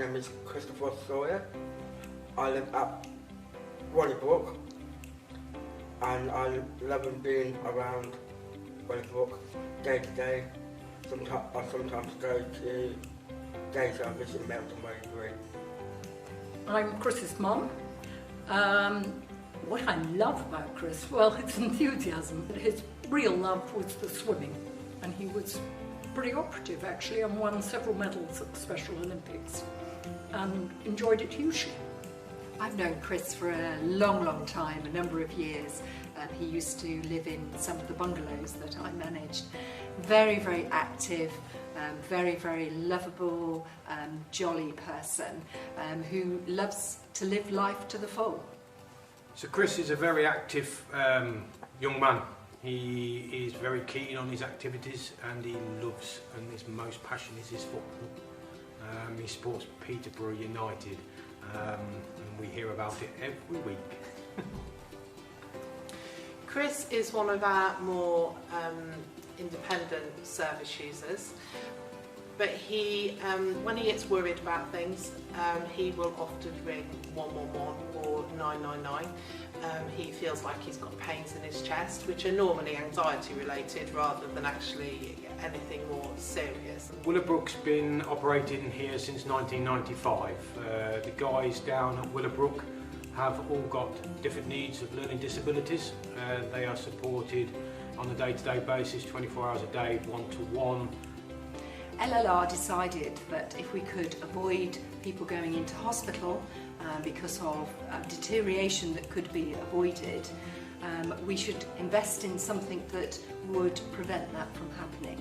name is Christopher Sawyer. I live at Willowbrook and I love being around Willowbrook day to day. I sometimes go to day service in Melton Mowbray. I'm Chris's mum. What I love about Chris, well, his enthusiasm. His real love was the swimming, and he was pretty operative actually and won several medals at the Special Olympics and enjoyed it hugely. I've known Chris for a long time, a number of years. He used to live in some of the bungalows that I managed. Very active, very lovable, jolly person who loves to live life to the full. So Chris is a very active young man. He is very keen on his activities and he loves, and his most passion is his football. He supports Peterborough United and we hear about it every week. Chris is one of our more independent service users, but he, when he gets worried about things, he will often ring 111 or 999. He feels like he's got pains in his chest, which are normally anxiety related rather than actually anything more serious. Willowbrook's been operating here since 1995. The guys down at Willowbrook have all got different needs of learning disabilities. They are supported on a day-to-day basis, 24 hours a day, one-to-one. LLR decided that if we could avoid people going into hospital because of deterioration that could be avoided, we should invest in something that would prevent that from happening.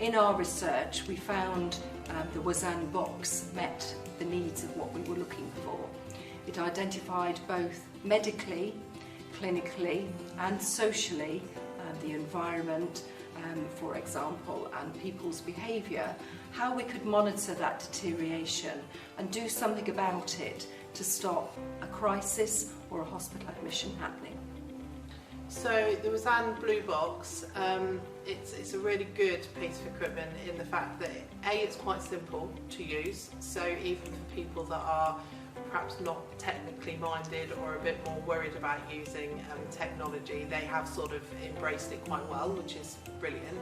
In our research, we found the Whzan box met the needs of what we were looking for. It identified both medically, clinically and socially the environment, for example, and people's behaviour, how we could monitor that deterioration and do something about it to stop a crisis or a hospital admission happening. So the Whzan Blue Box, it's a really good piece of equipment in the fact that it's quite simple to use, so even for people that are perhaps not technically minded or a bit more worried about using technology, they have sort of embraced it quite well, which is brilliant.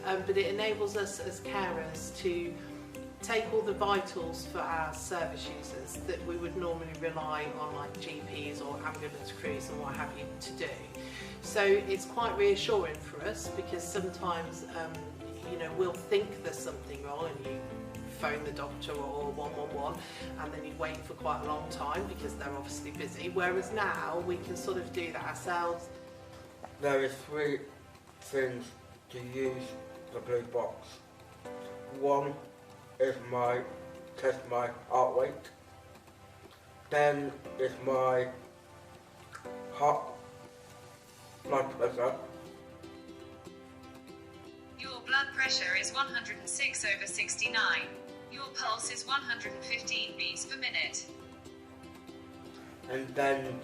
But it enables us as carers to take all the vitals for our service users that we would normally rely on, like GPs or ambulance crews and what have you, to do. So it's quite reassuring for us, because sometimes we'll think there's something wrong and you phone the doctor or 111 and then you wait for quite a long time because they're obviously busy, whereas now we can sort of do that ourselves. There is 3 things to use the Blue Box. One is test my heart rate, then is my heart blood pressure. Your blood pressure is 106/69. Your pulse is 115 beats per minute. And then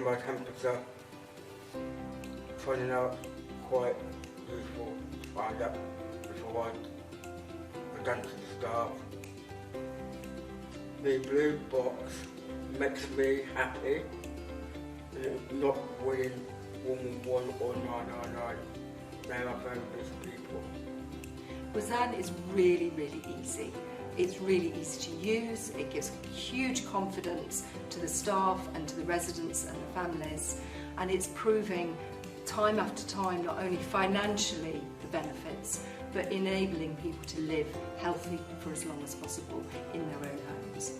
my temperature, finding out quite useful to find out before I go to the staff. The Blue Box makes me happy, and not winning 111 or 999. They are very busy people. Whzan is really easy. It's really easy to use. It gives huge confidence to the staff and to the residents and the families, and it's proving time after time not only financially the benefits, but enabling people to live healthy for as long as possible in their own homes.